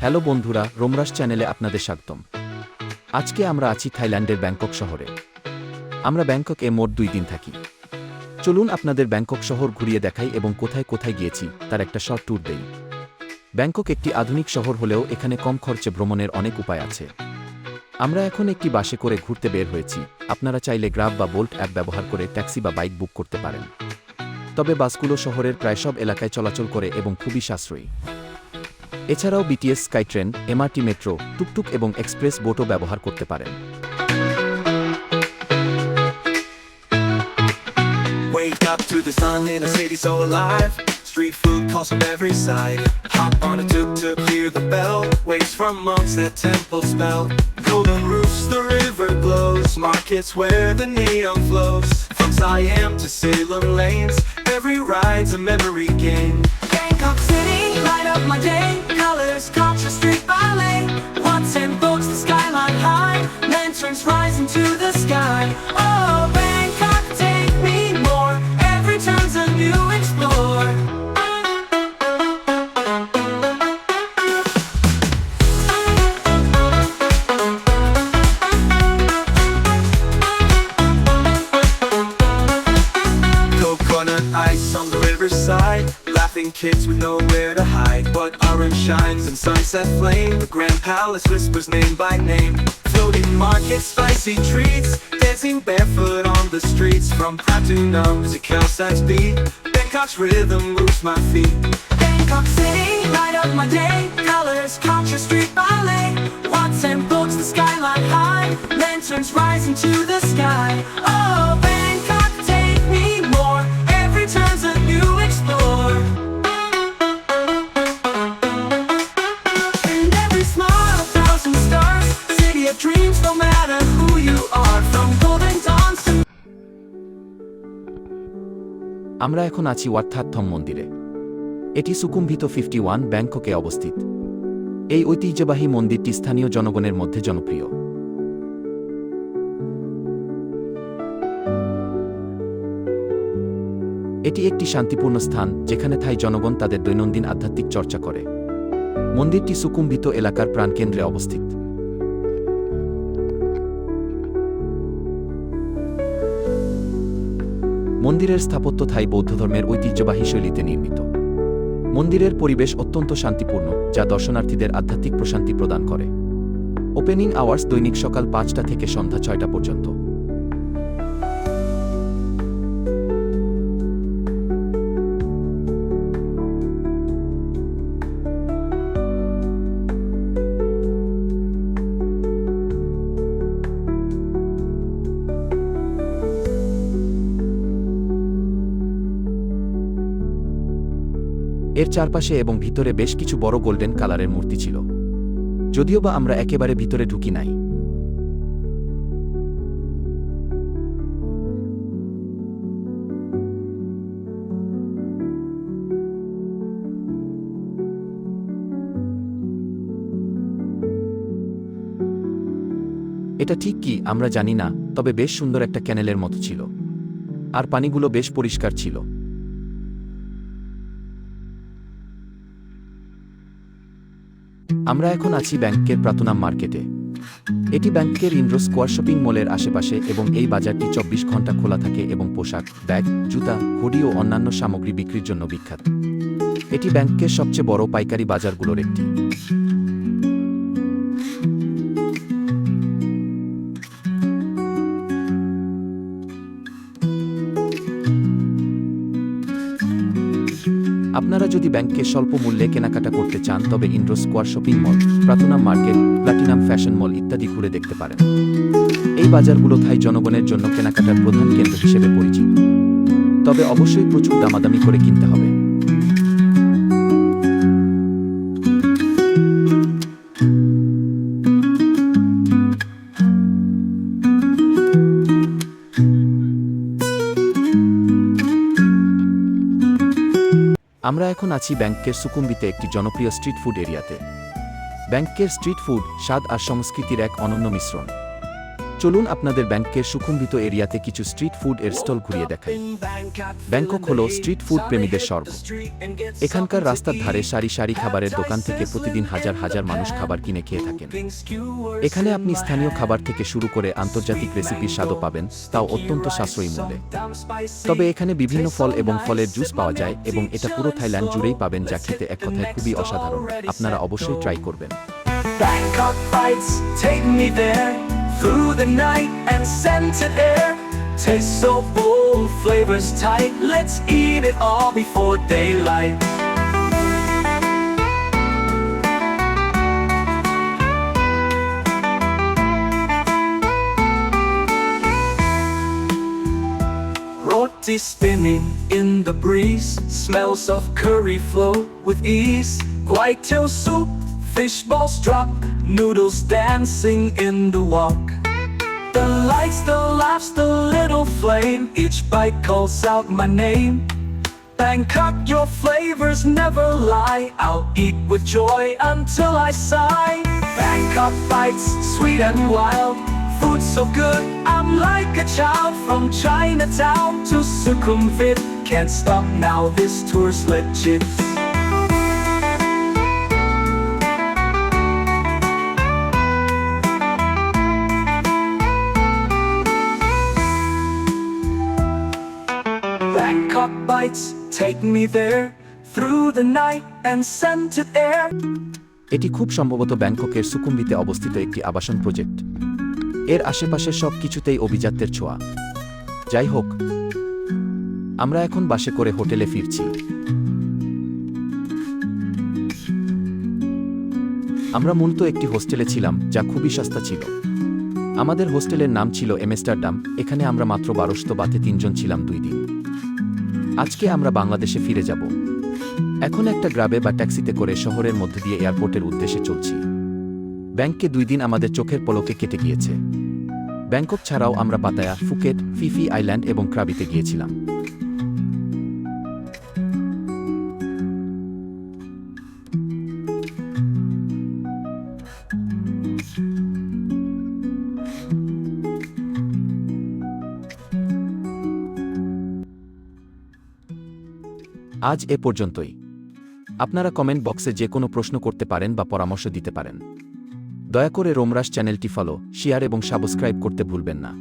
Hello বন্ধুরা, রোমরাস চ্যানেলে আপনাদের স্বাগতম। আজকে আমরা আছি থাইল্যান্ডের ব্যাংকক শহরে। আমরা ব্যাংককে মোট 2 দিন থাকি। চলুন আপনাদের ব্যাংকক শহর ঘুরিয়ে দেখাই এবং কোথায় কোথায় গিয়েছি তার একটা শর্ট ট্যুর দেই। ব্যাংকক একটি আধুনিক শহর হলেও এখানে কম খরচে ভ্রমণের অনেক উপায় আছে। আমরা এখন একটি বাসে করে ঘুরতে বের হয়েছি। আপনারা চাইলে গ্রাব বা বোল্ট অ্যাপ ব্যবহার করে ট্যাক্সি বা বাইক বুক করতে পারেন। তবে বাসগুলো শহরের প্রায় সব এলাকায় চলাচল করে এবং খুবই সাশ্রয়ী। এছাড়াও বিটিএস, স্কাইট্রেন, এমআরটি মেট্রো, টুকটুক এবং এক্সপ্রেস বোটও ব্যবহার করতে পারেন। Wake up to the sun in a city so alive. Street food calls from every side. Hop on a tuk-tuk, hear the bell. Waits from monks at temple spell. Golden roofs, the river glows. Markets where the neon flows. From Siam to Salem lanes, every ride's a memory game. Bangkok City, light up my day. Colors, culture, street ballet. Once invokes the skyline high. Lanterns rise into the sky. Oh, Bangkok, take me more. Every turn's a new explore. Coconut ice on the riverside. Laughing kids with nowhere to hide. But orange shines in sunset flame. The Grand Palace whispers name by name. Floating markets, spicy treats. Dancing barefoot on the streets. From Pratunam to Khao Sag's beat. Bangkok's rhythm moves my feet. Bangkok City, light up my day. Colors, culture, street ballet. Once invokes the skyline high. Lanterns rise into the sky. Oh, Bangkok, take me more. Every turn's a new explore. And every smile, 1,000 stars. City of dreams, no matter who you are. From golden dawns to আমরা এখন আছি watt that থম মন্দিরে। এটি সুকুমভিত 51 ব্যাংককে অবস্থিত। এই ঐতিহ্যবাহী মন্দিরটি স্থানীয় জনগণের মধ্যে জনপ্রিয়। এটি একটি শান্তিপূর্ণ স্থান যেখানে থাই জনগণ তাদের দৈনন্দিন আধ্যাত্মিক চর্চা করে। মন্দিরটি সুকুমভিত এলাকার প্রাণকেন্দ্রে অবস্থিত। মন্দিরের স্থাপত্য থাই বৌদ্ধ ধর্মের ঐতিহ্যবাহী শৈলীতে নির্মিত। মন্দিরের পরিবেশ অত্যন্ত শান্তিপূর্ণ, যা দর্শনার্থীদের আধ্যাত্মিক প্রশান্তি প্রদান করে। ওপেনিং আওয়ার্স দৈনিক সকাল 5টা থেকে সন্ধ্যা 6টা পর্যন্ত। এর চারপাশে এবং ভিতরে বেশ কিছু বড় গোল্ডেন কালারের মূর্তি ছিল, যদিও বা আমরা একেবারে ভিতরে ঢুকি নাই। এটা ঠিক কি আমরা জানি না, তবে বেশ সুন্দর একটা ক্যানেলের মতো ছিল, আর পানিগুলো বেশ পরিষ্কার ছিল। আমরা এখন আছি ব্যাংককের প্রাতুনাম মার্কেটে। এটি ব্যাংককের ইন্ড্রো স্কোয়ার শপিং মলের আশেপাশে এবং এই বাজারটি 24 ঘন্টা খোলা থাকে এবং পোশাক, ব্যাগ, জুতা, হুডি ও অন্যান্য সামগ্রী বিক্রির জন্য বিখ্যাত। এটি ব্যাংককের সবচেয়ে বড় পাইকারি বাজারগুলোর একটি। আপনারা যদি ব্যাংকে স্বল্প মূল্যে কেনাকাটা করতে চান তবে Indra square shopping mall, Pratunam market, Platinum fashion mall ইত্যাদি ঘুরে দেখতে পারেন। এই বাজারগুলো থাই জনগণের জন্য কেনাকাটার প্রধান কেন্দ্র হিসেবে পরিচিত, তবে অবশ্যই প্রচুর দামাদামি করে কিনতে হবে। আমরা এখন আছি ব্যাংককের সুকুমভিতে একটি জনপ্রিয় স্ট্রিট ফুড এরিয়াতে। ব্যাংককের স্ট্রিট ফুড স্বাদ আর সংস্কৃতির এক অনন্য মিশ্রণ। চলুন আপনাদের ব্যাংকের সুখুম্বিত এরিয়াতে কিছু স্ট্রিট ফুড এর স্টল ঘুরিয়ে দেখাই। ব্যাংকক হলো স্ট্রিট ফুড প্রেমীদের স্বর্গ। এখানকার রাস্তার ধারে সারি সারি খাবারের দোকান থেকে প্রতিদিন হাজার হাজার মানুষ খাবার কিনে খেয়ে থাকেন। এখানে আপনি স্থানীয় খাবার থেকে শুরু করে আন্তর্জাতিক রেসিপির স্বাদও পাবেন, তাও অত্যন্ত সাশ্রয়ী মূল্যে। তবে এখানে বিভিন্ন ফল এবং ফলের জুস পাওয়া যায় এবং এটা পুরো থাইল্যান্ড জুড়েই পাবেন, যা খেতে এক কথায় খুবই অসাধারণ। আপনারা অবশ্যই ট্রাই করবেন। Bangkok bites, take me there through the night and scented air. Taste so full, flavors tight. Let's eat it all before daylight. Roti spinning in the breeze, smells of curry flow with ease. Guai tiao soup, fish balls drop, noodles dancing in the wok. The lights, the laughs, the little flame, each bite calls out my name. Bangkok, your flavors never lie. I'll eat with joy until I sigh. Bangkok bites, sweet and wild, food so good, I'm like a child. From Chinatown to Sukhumvit, can't stop now, this tour's legit. Bangkok bites, take me there through the night and scented air. এটি খুব সম্ভবত ব্যাংককের সুকুম্বিতে অবস্থিত একটি আবাসন project. এর আশেপাশে সব কিছুতেই অভিজাত্যের ছোঁয়া। যাই হোক, আমরা এখন বাসে করে হোটেলে ফিরছি। আমরা মূলত একটি হোস্টেলে ছিলাম, যা খুবই সস্তা ছিল। আমাদের হোস্টেলের নাম ছিল এমস্টারডাম। এখানে আমরা মাত্র 1200 বাতে 3 জন ছিলাম 2 দিন। আজকে আমরা বাংলাদেশে ফিরে যাব। এখন একটা গ্রাবে বা ট্যাক্সিতে করে শহরের মধ্যে দিয়ে এয়ারপোর্টের উদ্দেশ্যে চলছি। ব্যাংকে 2 দিন আমাদের চোখের পলকে কেটে গিয়েছে। ব্যাংকক ছাড়াও আমরা পাতায়া, ফুকেট, ফিফি আইল্যান্ড এবং ক্রাবিতে গিয়েছিলাম। আজ এ পর্যন্তই। আপনারা কমেন্ট বক্সে যে কোনো প্রশ্ন করতে পারেন বা পরামর্শ দিতে পারেন। দয়া করে রোমরাস চ্যানেলটি ফলো, শেয়ার এবং সাবস্ক্রাইব করতে ভুলবেন না।